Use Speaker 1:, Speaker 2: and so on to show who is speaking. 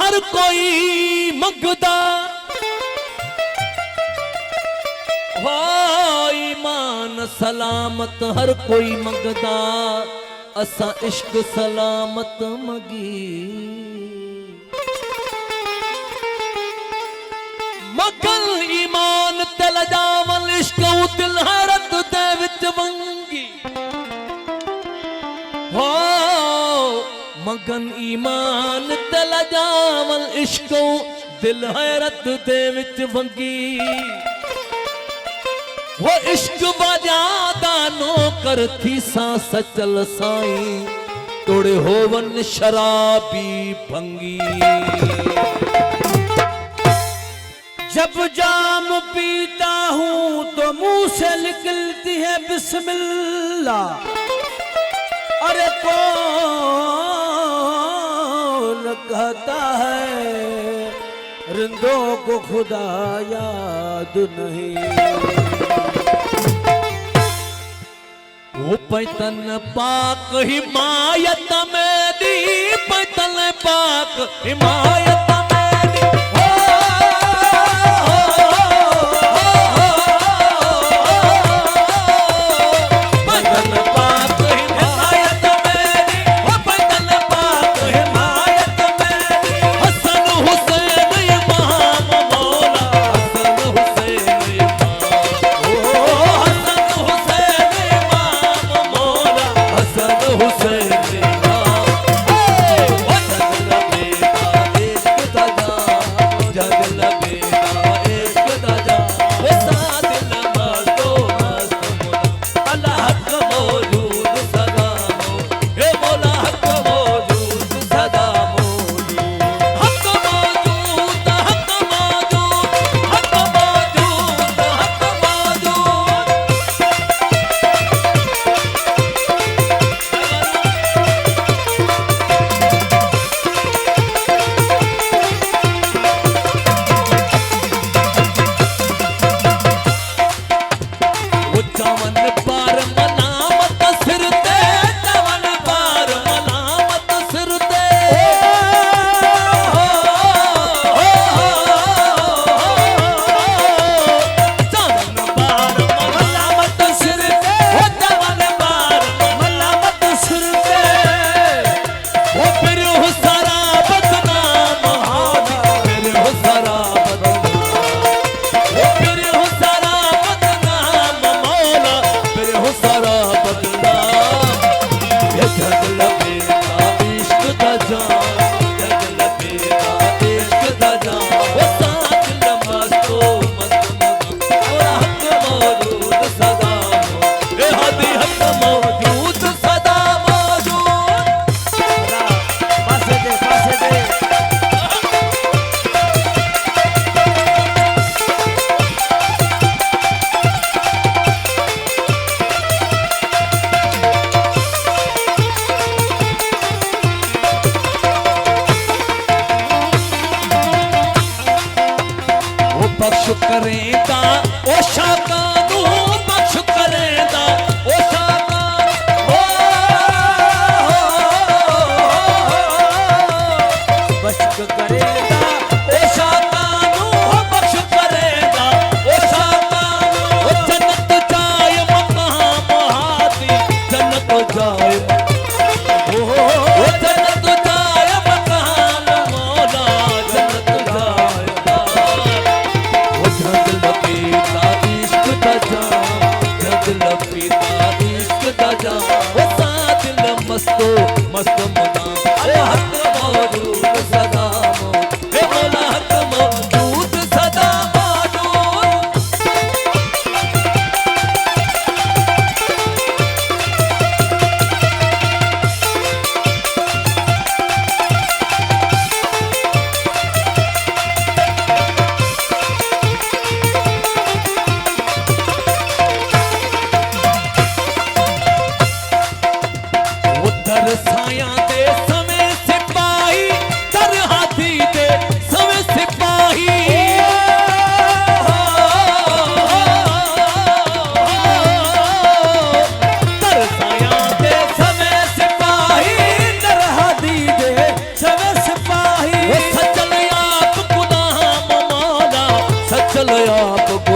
Speaker 1: हर कोई मंगदा हो, ईमान सलामत हर कोई मंगदा, असा इश्क सलामत मंगी। मगल ईमान तल जावल इश्क दिल हैरत दे विच वंगी हो, मगन ईमान तल जावल इश्क दिल हैरत दे विच वंगी। वो इश्क बजादा नो करती सा सचल साईं, तोड़े होवन शराबी भंगी।
Speaker 2: जब जाम पीता हूँ तो मुंह से निकलती है बिस्मिल्लाह, अरे कौन कहता है रिंदों को खुदा याद नहीं।
Speaker 1: वो पैतन पाक हिमायत में दी, पैतन पाक हिमायत चलो आप